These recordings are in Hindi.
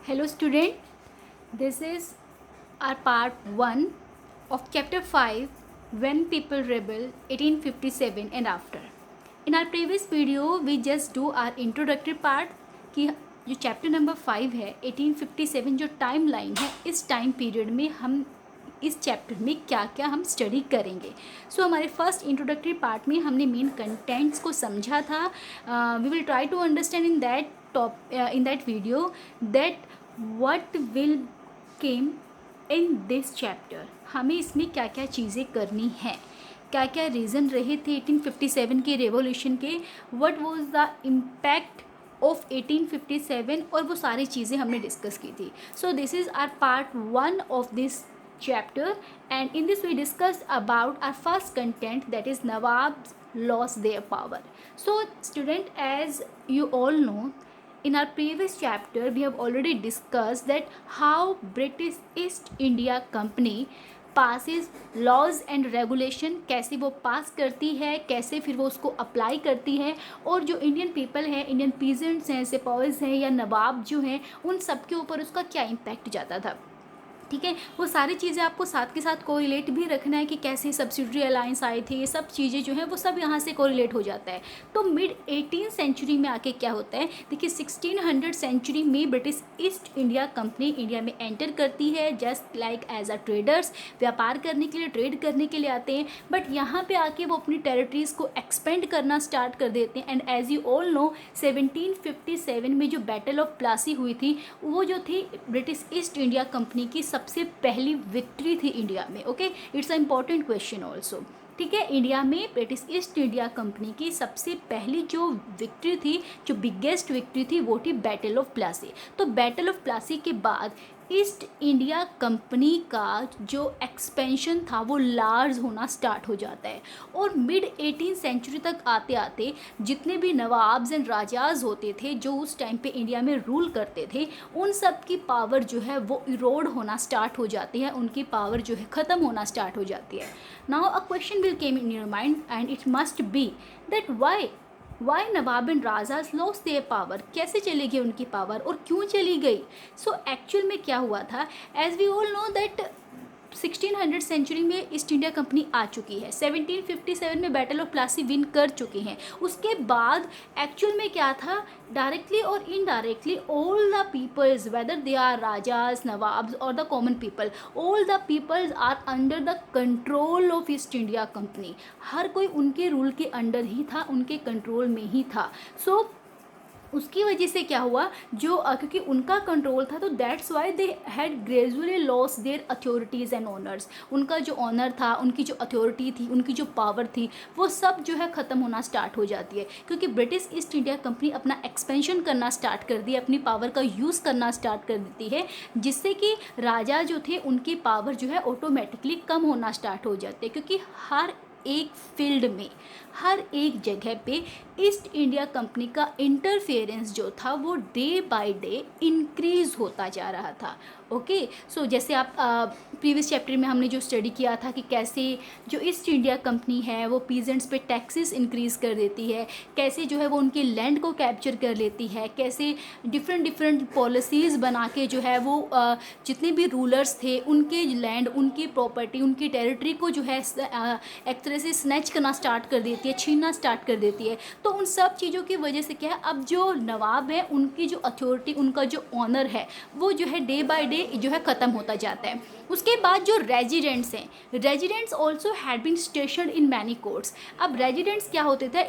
Hello student, this is our part 1 of chapter 5 When People Rebel 1857 and After. In our previous video we just do our introductory part कि जो चैप्टर नंबर 5 है 1857 जो टाइम लाइन है इस टाइम पीरियड में हम इस चैप्टर में क्या क्या हम स्टडी करेंगे. सो हमारे फर्स्ट इंट्रोडक्टरी पार्ट में हमने मेन कंटेंट्स को समझा था. We will try to understand in that video that what will came in this chapter. हमें इसमें क्या क्या चीज़ें करनी हैं, क्या क्या रीज़न रहे थे 1857 के रेवोल्यूशन के, what was the impact of 1857 और वो सारी चीज़ें हमने डिस्कस की थी. So this is our part 1 of this chapter, and in this we discussed about our first content, that is Nawabs lost their power. So student, as you all know, in our previous chapter we have already discussed that how British East India Company passes laws and regulation, कैसे वो पास करती है, कैसे फिर वो उसको अप्लाई करती है, और जो इंडियन पीपल है, इंडियन पीजेंट्स हैं, सिपाहीज हैं या नवाब जो हैं, उन सब के ऊपर उसका क्या इम्पैक्ट जाता था. ठीक है, वो सारी चीज़ें आपको साथ के साथ कोरिलेट भी रखना है कि कैसे सब्सिडरी अलायंस आए थे, ये सब चीज़ें जो हैं वो सब यहाँ से कोरिलेट हो जाता है. तो मिड 18th सेंचुरी में आके क्या होता है, देखिए 1600 सेंचुरी में British East India Company India में एंटर करती है just like as a traders, व्यापार करने के लिए, ट्रेड करने के लिए आते हैं. बट यहाँ पे आके वो अपनी टेरिटरीज़ को एक्सपेंड करना स्टार्ट कर देते हैं. And as you all know 1757 में जो बैटल ऑफ प्लासी हुई थी वो जो थी ब्रिटिश ईस्ट इंडिया कंपनी की सबसे पहली विक्ट्री थी इंडिया में. Okay, it's a important question also. ठीक है, इंडिया में ब्रिटिश ईस्ट इंडिया कंपनी की सबसे पहली जो विक्ट्री थी, जो बिगेस्ट विक्ट्री थी, वो थी बैटल ऑफ प्लासी. तो बैटल ऑफ प्लासी के बाद ईस्ट इंडिया कंपनी का जो एक्सपेंशन था वो लार्ज होना स्टार्ट हो जाता है. और मिड 18th सेंचुरी तक आते आते जितने भी नवाब्स एंड राजाज होते थे जो उस टाइम पे इंडिया में रूल करते थे, उन सब की पावर जो है वो इरोड होना स्टार्ट हो जाती है, उनकी पावर जो है ख़त्म होना स्टार्ट हो जाती है. Now a question will came in your mind and it must be that why nawab and rajas lost their power, कैसे चली गई उनकी पावर और क्यों चली गई. सो एक्चुअल में क्या हुआ था, as we all know that 1600 century में ईस्ट इंडिया कंपनी आ चुकी है, 1757 में बैटल ऑफ प्लासी विन कर चुके हैं. उसके बाद एक्चुअल में क्या था, डायरेक्टली और indirectly all the peoples, whether they are rajas, nawabs और the common people, all the peoples are under the control of East India Company. हर कोई उनके रूल के अंडर ही था, उनके कंट्रोल में ही था. सो उसकी वजह से क्या हुआ, जो क्योंकि उनका कंट्रोल था तो that's why they had gradually loss their authorities and honours. उनका जो ऑनर था, उनकी जो अथॉरिटी थी, उनकी जो पावर थी, वो सब जो है ख़त्म होना स्टार्ट हो जाती है. क्योंकि ब्रिटिश ईस्ट इंडिया कंपनी अपना एक्सपेंशन करना स्टार्ट कर दी, अपनी पावर का यूज़ करना स्टार्ट कर देती है, जिससे कि राजा जो थे उनकी पावर जो है ऑटोमेटिकली कम होना स्टार्ट हो जाती है. क्योंकि हर एक फील्ड में, हर एक जगह पे ईस्ट इंडिया कंपनी का इंटरफेरेंस जो था वो डे बाय डे इंक्रीज़ होता जा रहा था. ओके, सो जैसे आप प्रीवियस चैप्टर में हमने जो स्टडी किया था कि कैसे जो ईस्ट इंडिया कंपनी है वो पीजेंट्स पे टैक्सेस इंक्रीज़ कर देती है, कैसे जो है वो उनके लैंड को कैप्चर कर लेती है, कैसे डिफरेंट पॉलिसीज़ बना के जो है वो जितने भी रूलर्स थे उनके लैंड, उनकी प्रॉपर्टी, उनकी टेरिटरी को जो है एक तरह से स्नैच करना स्टार्ट कर देती है, छीनना स्टार्ट कर देती है. तो उन सब चीज़ों की वजह से क्या है, अब जो नवाब है उनकी जो अथॉरिटी, उनका जो ऑनर है वो जो है डे बाय डे जो है ख़त्म होता जाता है. उसके बाद जो रेजिडेंट्स हैं, residents also had been stationed in many courts. अब रेजिडेंट्स क्या होते थे,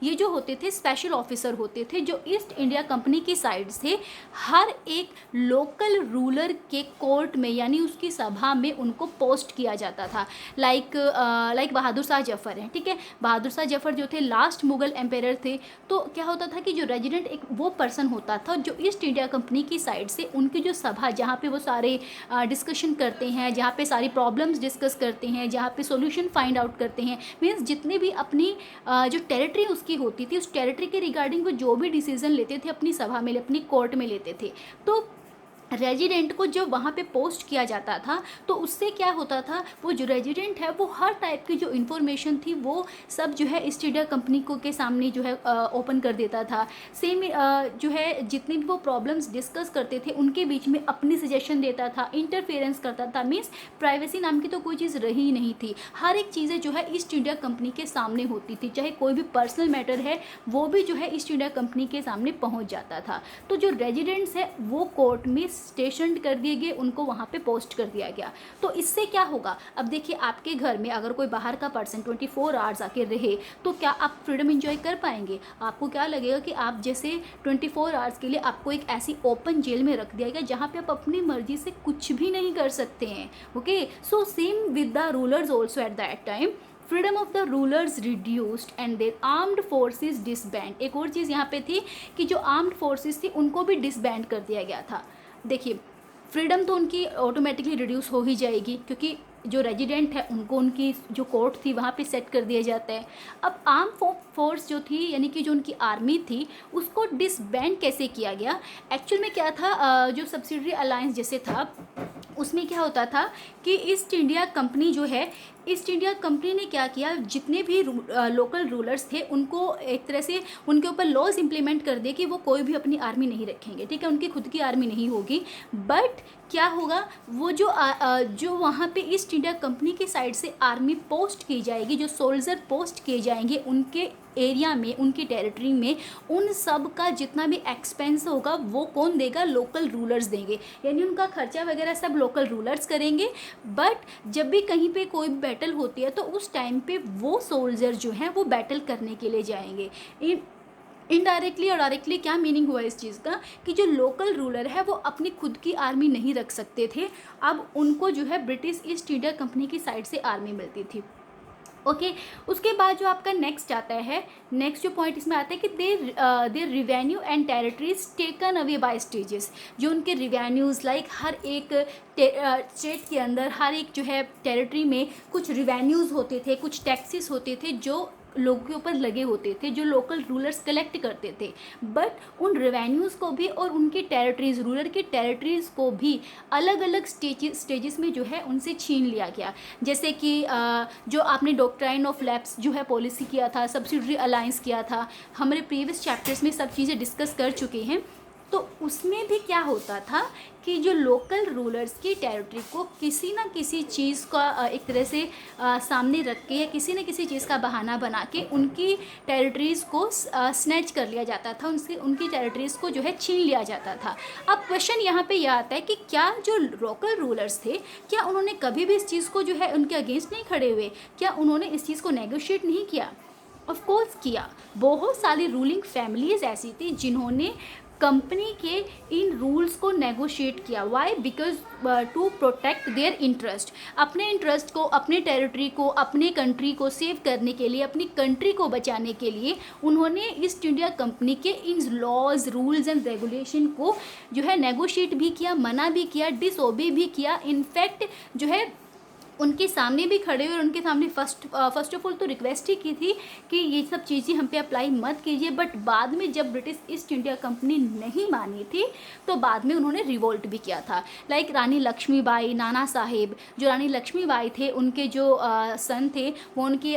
ये जो होते थे स्पेशल ऑफिसर होते थे जो ईस्ट इंडिया कंपनी की साइड से हर एक लोकल रूलर के कोर्ट में यानी उसकी सभा में उनको पोस्ट किया जाता था. लाइक बहादुर शाह जफ़र हैं. ठीक है, बहादुर शाह जफ़र जो थे लास्ट मुग़ल एम्पायर थे. तो क्या होता था कि जो रेजिडेंट एक वो पर्सन होता था जो ईस्ट इंडिया कंपनी की साइड से उनकी जो सभा, जहाँ पे वो सारे डिस्कशन करते हैं, जहाँ पे सारी प्रॉब्लम्स डिस्कस करते हैं, जहाँ पे सॉल्यूशन फाइंड आउट करते हैं, मीन्स जितने भी अपनी जो टेरिटरी उसकी होती थी उस टेरिटरी के रिगार्डिंग वो जो भी डिसीजन लेते थे अपनी सभा में, अपनी कोर्ट में लेते थे. तो रेजिडेंट को जब वहाँ पे पोस्ट किया जाता था तो उससे क्या होता था, वो जो रेजिडेंट है वो हर टाइप की जो इन्फॉर्मेशन थी वो सब जो है ईस्ट इंडिया कंपनी को के सामने जो है ओपन कर देता था। सेम जो है जितने भी वो प्रॉब्लम्स डिस्कस करते थे उनके बीच में अपनी सजेशन देता था, इंटरफेरेंस करता था। मीन्स प्राइवेसी नाम की तो कोई चीज़ रही ही नहीं थी। हर एक चीज़ें जो है ईस्ट इंडिया कंपनी के सामने होती थी, चाहे कोई भी पर्सनल मैटर है वो भी जो है ईस्ट इंडिया कंपनी के सामने पहुँच जाता था। तो जो रेजिडेंट्स है वो कोर्ट में स्टेशन कर दिए गए, उनको वहाँ पे पोस्ट कर दिया गया। तो इससे क्या होगा, अब देखिए आपके घर में अगर कोई बाहर का पर्सन 24 आवर्स आके रहे तो क्या आप फ्रीडम एंजॉय कर पाएंगे? आपको क्या लगेगा कि आप जैसे 24 आवर्स के लिए आपको एक ऐसी ओपन जेल में रख दिया गया जहाँ पे आप अपनी मर्जी से कुछ भी नहीं कर सकते हैं। Okay, so same with the rulers also at that time freedom of the rulers reduced and their armed forces disband. एक और चीज़ यहाँ पे थी कि जो आर्म्ड फोर्सेस थी उनको भी डिसबैंड कर दिया गया था। देखिए फ्रीडम तो उनकी ऑटोमेटिकली रिड्यूस हो ही जाएगी क्योंकि जो रेजिडेंट है उनको उनकी जो कोर्ट थी वहाँ पे सेट कर दिया जाता है। अब आर्म फोर्स जो थी यानी कि जो उनकी आर्मी थी उसको डिसबैंड कैसे किया गया? एक्चुअल में क्या था, जो सब्सिडरी अलायंस जैसे था उसमें क्या होता था कि ईस्ट इंडिया कंपनी जो है, ईस्ट इंडिया कंपनी ने क्या किया, जितने भी लोकल रूलर्स थे उनको एक तरह से उनके ऊपर लॉज इम्प्लीमेंट कर दिए कि वो कोई भी अपनी आर्मी नहीं रखेंगे, ठीक है, उनकी खुद की आर्मी नहीं होगी। बट क्या होगा, वो जो वहाँ पे ईस्ट इंडिया कंपनी की साइड से आर्मी पोस्ट की जाएगी, जो सोल्जर पोस्ट किए जाएंगे उनके एरिया में, उनकी टेरिटरी में, उन सब का जितना भी एक्सपेंस होगा वो कौन देगा? लोकल रूलर्स देंगे, यानी उनका खर्चा वगैरह सब लोकल रूलर्स करेंगे। बट जब भी कहीं पे कोई बैटल होती है तो उस टाइम पे वो सोल्जर जो हैं वो बैटल करने के लिए जाएंगे। इनडायरेक्टली और डायरेक्टली क्या मीनिंग हुआ इस चीज़ का कि जो लोकल रूलर है वो अपनी खुद की आर्मी नहीं रख सकते थे, अब उनको जो है ब्रिटिश ईस्ट इंडिया कंपनी की साइड से आर्मी मिलती थी। ओके, उसके बाद जो आपका नेक्स्ट आता है, नेक्स्ट जो पॉइंट इसमें आता है कि their revenue and territories taken away by stages. जो उनके रिवेन्यूज़ लाइक हर एक स्टेट के अंदर हर एक जो है टेरिटरी में कुछ रिवेन्यूज़ होते थे, कुछ टैक्सेस होते थे जो लोगों के ऊपर लगे होते थे, जो लोकल रूलर्स कलेक्ट करते थे। बट उन रेवेन्यूज़ को भी और उनकी टेरिटरीज़, रूलर की टेरिटरीज़ को भी अलग अलग स्टेजेस में जो है उनसे छीन लिया गया। जैसे कि जो आपने डॉक्ट्राइन ऑफ लैप्स जो है पॉलिसी किया था, सब्सिडरी अलायंस किया था, हमारे प्रीवियस चैप्टर्स में सब चीज़ें डिस्कस कर चुके हैं। तो उसमें भी क्या होता था कि जो लोकल रूलर्स की टेरिटरी को किसी ना किसी चीज़ का एक तरह से सामने रख के या किसी न किसी चीज़ का बहाना बना के उनकी टेरिटरीज़ को स्नैच कर लिया जाता था, उनकी टेरिटरीज़ को जो है छीन लिया जाता था। अब क्वेश्चन यहाँ पे यह आता है कि क्या जो लोकल रूलर्स थे क्या उन्होंने कभी भी इस चीज़ को जो है उनके अगेंस्ट नहीं खड़े हुए? क्या उन्होंने इस चीज़ को नेगोशिएट नहीं किया? ऑफ कोर्स किया। बहुत सारी रूलिंग फैमिलीज़ ऐसी थी जिन्होंने कंपनी के इन रूल्स को नेगोशिएट किया। Why? Because to protect their interest, अपने इंटरेस्ट को, अपने टेरिटरी को, अपने कंट्री को सेव करने के लिए, अपनी कंट्री को बचाने के लिए उन्होंने ईस्ट इंडिया कंपनी के इन लॉज, रूल्स एंड रेगुलेशन को जो है नेगोशिएट भी किया, मना भी किया, डिसओबे भी किया। इनफैक्ट जो है उनके सामने भी खड़े हुए और उनके सामने फर्स्ट ऑफ ऑल तो रिक्वेस्ट ही की थी कि ये सब चीज़ें हम पे अप्लाई मत कीजिए। बट बाद में जब ब्रिटिश ईस्ट इंडिया कंपनी नहीं मानी थी तो बाद में उन्होंने रिवोल्ट भी किया था। लाइक रानी लक्ष्मीबाई, नाना साहेब, जो रानी लक्ष्मीबाई थे उनके जो सन थे वो उनके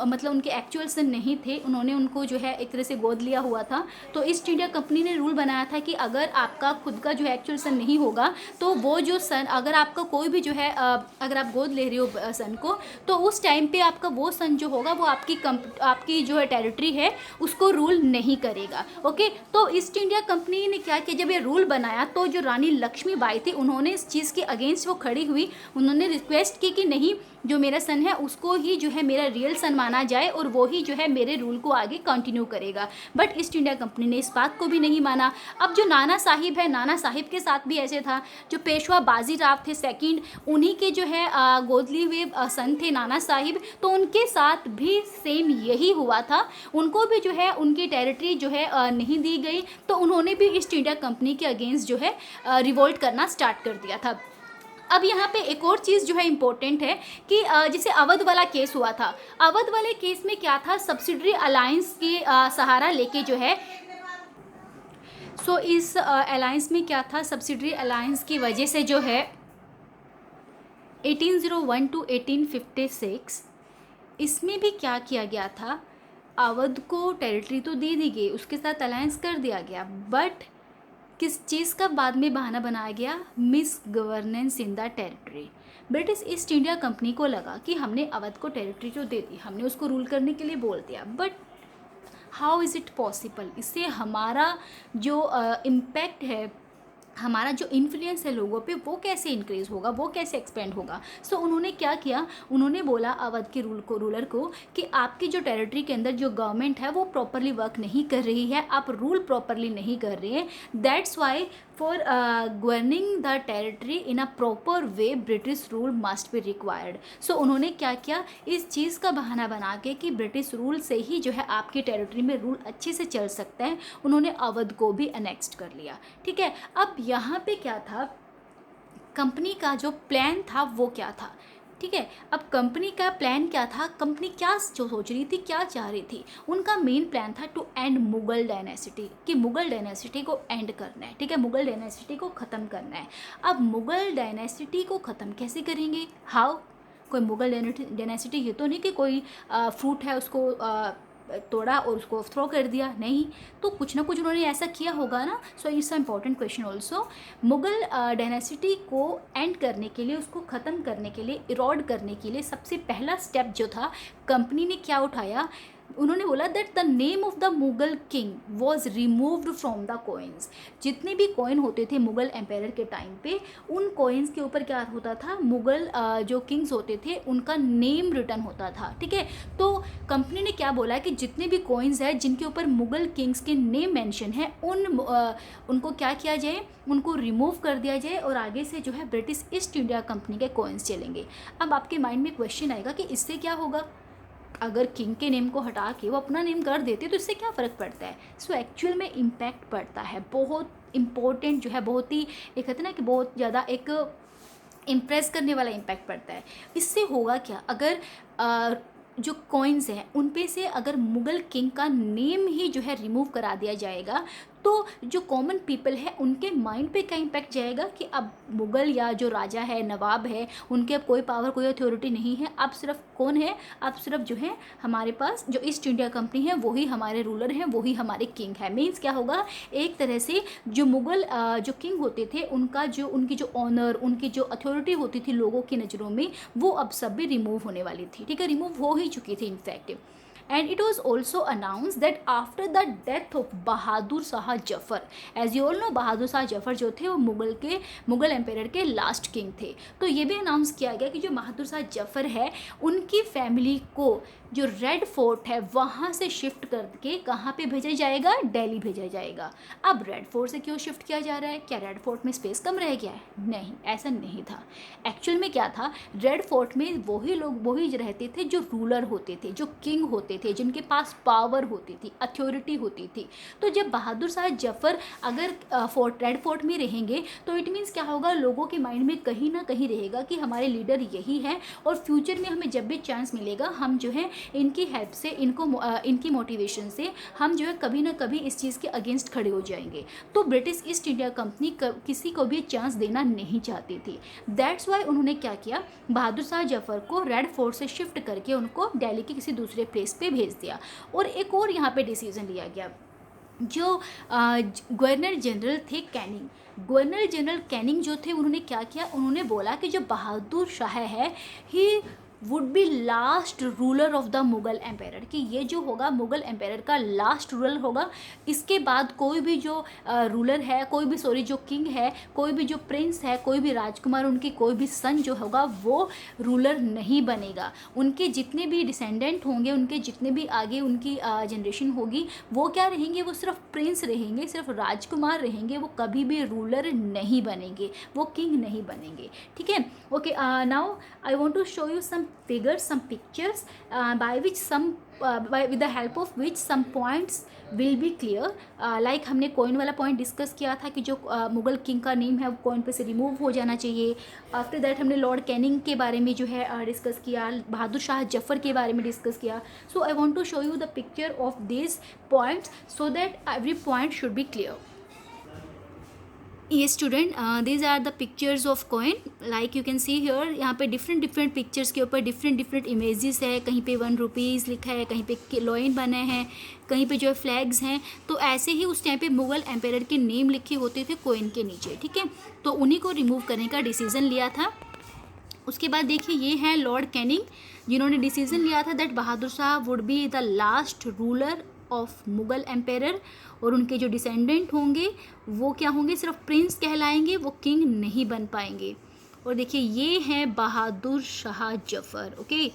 मतलब उनके एक्चुअल सन नहीं थे, उन्होंने उनको जो है एक तरह से गोद लिया हुआ था। तो ईस्ट इंडिया कंपनी ने रूल बनाया था कि अगर आपका खुद का जो है एक्चुअल सन नहीं होगा तो वो जो सन, अगर आपका कोई भी जो है अगर आप गोद रही हो सन को, तो उस टाइम पे आपका वो सन जो होगा वो आपकी जो है टेरिटरी है उसको रूल नहीं करेगा। ओके, तो ईस्ट इंडिया कंपनी ने क्या किया, जब ये रूल बनाया तो जो रानी लक्ष्मीबाई थी उन्होंने इस चीज़ के अगेंस्ट वो खड़ी हुई, उन्होंने रिक्वेस्ट की कि नहीं, जो मेरा सन है उसको ही जो है मेरा रियल सन माना जाए और वो ही जो है मेरे रूल को आगे कंटिन्यू करेगा। बट ईस्ट इंडिया कंपनी ने इस बात को भी नहीं माना। अब जो नाना साहिब है, नाना साहिब के साथ भी ऐसे था, जो पेशवा बाजीराव थे सेकंड, उन्हीं के जो है गोदली हुए सन थे नाना साहिब, तो उनके साथ भी सेम यही हुआ था। उनको भी जो है उनकी टेरिटरी जो है नहीं दी गई, तो उन्होंने भी ईस्ट इंडिया कंपनी के अगेंस्ट जो है रिवोल्ट करना स्टार्ट कर दिया था। अब यहाँ पे एक और चीज़ जो है इम्पोर्टेंट है कि जैसे अवध वाला केस हुआ था, अवध वाले केस में क्या था, सब्सिडरी अलायंस के सहारा लेके जो है सो इस अलायंस में क्या था, सब्सिडरी अलायंस की वजह से जो है 1801 टू 1856 इसमें भी क्या किया गया था, अवध को टेरिटरी तो दे दी गई, उसके साथ अलायंस कर दिया गया, बट किस चीज़ का बाद में बहाना बनाया गया, miss governance in the territory. British East India company को लगा कि हमने अवध को टेरिटरी तो दे दी, हमने उसको रूल करने के लिए बोल दिया, but how is it possible, इससे हमारा जो इम्पैक्ट है, हमारा जो इन्फ्लुएंस है लोगों पे, वो कैसे इंक्रीज़ होगा, वो कैसे एक्सपेंड होगा। सो उन्होंने क्या किया, उन्होंने बोला अवध के रूलर को कि आपकी जो टेरिटरी के अंदर जो गवर्नमेंट है वो प्रॉपरली वर्क नहीं कर रही है, आप रूल प्रॉपरली नहीं कर रहे हैं, that's why for governing the territory in a proper way British rule must be required. So उन्होंने क्या किया, इस चीज़ का बहाना बना के कि ब्रिटिश रूल से ही जो है आपकी टेरिटरी में रूल अच्छे से चल सकता है, उन्होंने अवध को भी अनेक्स्ट कर लिया। ठीक है, अब यहाँ पे क्या था, कंपनी का जो प्लान था वो क्या था। ठीक है, अब कंपनी का प्लान क्या था, कंपनी क्या जो सोच रही थी, क्या चाह रही थी, उनका मेन प्लान था टू एंड मुगल डायनेसिटी, कि मुगल डायनेसिटी को एंड करना है। ठीक है, मुगल डायनेसिटी को ख़त्म करना है। अब मुगल डायनेसिटी को ख़त्म कैसे करेंगे, हाउ, कोई मुगल डायनेसिटी ये तो नहीं कि कोई फ्रूट है उसको तोड़ा और उसको थ्रो कर दिया, नहीं, तो कुछ ना कुछ उन्होंने ऐसा किया होगा ना। So it's a important question also. Mughal dynasty को एंड करने के लिए, उसको ख़त्म करने के लिए, इरोड करने के लिए सबसे पहला स्टेप जो था, कंपनी ने क्या उठाया, उन्होंने बोला that the name of the Mughal king was removed from the coins. जितने भी कॉइन होते थे मुगल एम्पायर के टाइम पे, उन कॉइन्स के ऊपर क्या होता था, मुगल जो किंग्स होते थे उनका नेम रिटर्न होता था। ठीक है, तो कंपनी ने क्या बोला कि जितने भी कॉइन्स हैं जिनके ऊपर मुगल किंग्स के नेम मेंशन है, उनको क्या किया जाए, उनको रिमूव कर दिया जाए और आगे से जो है ब्रिटिश ईस्ट इंडिया कंपनी के कॉइन्स चलेंगे। अब आपके माइंड में क्वेश्चन आएगा कि इससे क्या होगा, अगर किंग के नेम को हटा के वो अपना नेम कर देते तो इससे क्या फ़र्क पड़ता है। सो एक्चुअल में इम्पैक्ट पड़ता है, बहुत इम्पोर्टेंट जो है, बहुत ही एक कहते हैं ना कि बहुत ज़्यादा एक इम्प्रेस करने वाला इम्पैक्ट पड़ता है। इससे होगा क्या, अगर जो कॉइन्स हैं उन पे से अगर मुग़ल किंग का नेम ही जो है रिमूव करा दिया जाएगा, तो जो कॉमन पीपल है उनके माइंड पे क्या इम्पैक्ट जाएगा कि अब मुग़ल या जो राजा है, नवाब है, उनके अब कोई पावर, कोई अथॉरिटी नहीं है, अब सिर्फ कौन है, अब सिर्फ जो है हमारे पास जो ईस्ट इंडिया कंपनी है वही हमारे रूलर हैं, वही हमारे किंग है। मीन्स क्या होगा, एक तरह से जो मुग़ल जो किंग होते थे उनका जो, उनकी जो ऑनर, उनकी जो अथॉरिटी होती थी लोगों की नज़रों में, वो अब सब भी रिमूव होने वाली थी। ठीक है, रिमूव हो ही चुकी थी in fact. And it was also announced that after the death of Bahadur Shah Zafar, as you all know, बहादुर शाह जफ़र जो थे वो मुग़ल एम्पायर के लास्ट किंग थे। तो ये भी अनाउंस किया गया कि जो बहादुर शाह जफ़र है उनकी फैमिली को जो रेड फोर्ट है वहाँ से शिफ्ट करके कहाँ पे भेजा जाएगा, दिल्ली भेजा जाएगा। अब रेड फोर्ट से क्यों शिफ्ट किया जा रहा है, क्या रेड फोर्ट में स्पेस कम रह गया है, नहीं, ऐसा नहीं था। एक्चुअल में क्या था, रेड फोर्ट में वही लोग वही रहते थे जो रूलर होते थे, जो किंग होते थे, जिनके पास पावर होती थी, अथॉरिटी होती थी। तो जब बहादुर शाह जफ़र अगर रेड फोर्ट में रहेंगे तो इट मीन्स क्या होगा, लोगों के माइंड में कहीं ना कहीं रहेगा कि हमारे लीडर यही हैं और फ्यूचर में हमें जब भी चांस मिलेगा हम जो है इनकी हेल्प से, इनकी मोटिवेशन से हम जो है कभी ना कभी इस चीज़ के अगेंस्ट खड़े हो जाएंगे। तो ब्रिटिश ईस्ट इंडिया कंपनी किसी को भी चांस देना नहीं चाहती थी। दैट्स वाई उन्होंने क्या किया, बहादुर शाह जफ़र को रेड फोर्ट से शिफ्ट करके उनको दिल्ली के किसी दूसरे प्लेस पे भेज दिया। और एक और यहाँ पे डिसीजन लिया गया, जो गवर्नर जनरल थे कैनिंग, गवर्नर जनरल कैनिंग जो थे, उन्होंने क्या किया, उन्होंने बोला कि जो बहादुर शाह है he would be last ruler of the Mughal empire, कि ये जो होगा मुग़ल एम्पायर का लास्ट रूलर होगा। इसके बाद कोई भी जो रूलर है, कोई भी जो किंग है, कोई भी जो प्रिंस है, कोई भी राजकुमार, उनकी कोई भी सन जो होगा वो रूलर नहीं बनेगा। उनके जितने भी डिसेंडेंट होंगे, उनके जितने भी आगे उनकी जनरेशन होगी, वो क्या रहेंगे, वो सिर्फ प्रिंस रहेंगे, सिर्फ राजकुमार रहेंगे, वो कभी भी रूलर नहीं बनेंगे, वो किंग नहीं बनेंगे। ठीक है, okay, now I want to show you some figures, some pictures with the help of which some points will be clear. Like हमने कॉइन वाला पॉइंट डिस्कस किया था कि जो मुग़ल किंग का नेम है वो कॉइन पे से रिमूव हो जाना चाहिए। आफ्टर दैट हमने लॉर्ड कैनिंग के बारे में जो है डिस्कस किया, बहादुर शाह जफ़र के बारे में डिस्कस किया। So I want to show you the picture of this points so that every point should be clear. ये student, these are the pictures of coin, like you can see here, यहाँ पे डिफरेंट डिफरेंट पिक्चर्स के ऊपर डिफरेंट डिफरेंट इमेजेस है, कहीं पे 1 रुपीज़ लिखा है, कहीं पे लॉइन बने हैं, कहीं पे जो है फ्लैग्स हैं। तो ऐसे ही उस टाइम पे मुगल एम्पायर के नेम लिखे होते थे कॉइन के नीचे, ठीक है। तो उन्हीं को रिमूव करने का डिसीज़न लिया था। उसके बाद देखिए ये है लॉर्ड कैनिंग, जिन्होंने डिसीजन लिया था that Bahadur Shah would be the last ruler of Mughal empire, और उनके जो डिसेंडेंट होंगे वो क्या होंगे, सिर्फ प्रिंस कहलाएंगे, वो किंग नहीं बन पाएंगे। और देखिए ये हैं बहादुर शाह जफ़र। ओके,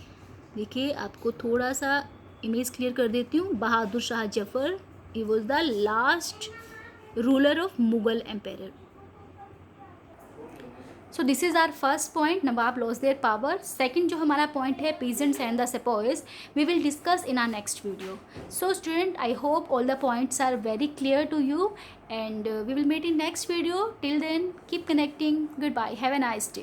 देखिए आपको थोड़ा सा इमेज क्लियर कर देती हूँ। Bahadur Shah Zafar, he was the last ruler of Mughal empire. So this is our first point, nawab loss their power. Second जो हमारा पॉइंट है peasants and the sepoys, we will discuss in our next video. So student, I hope all the points are very clear to you, and we will meet in next video. Till then, keep connecting. Goodbye, have a nice day.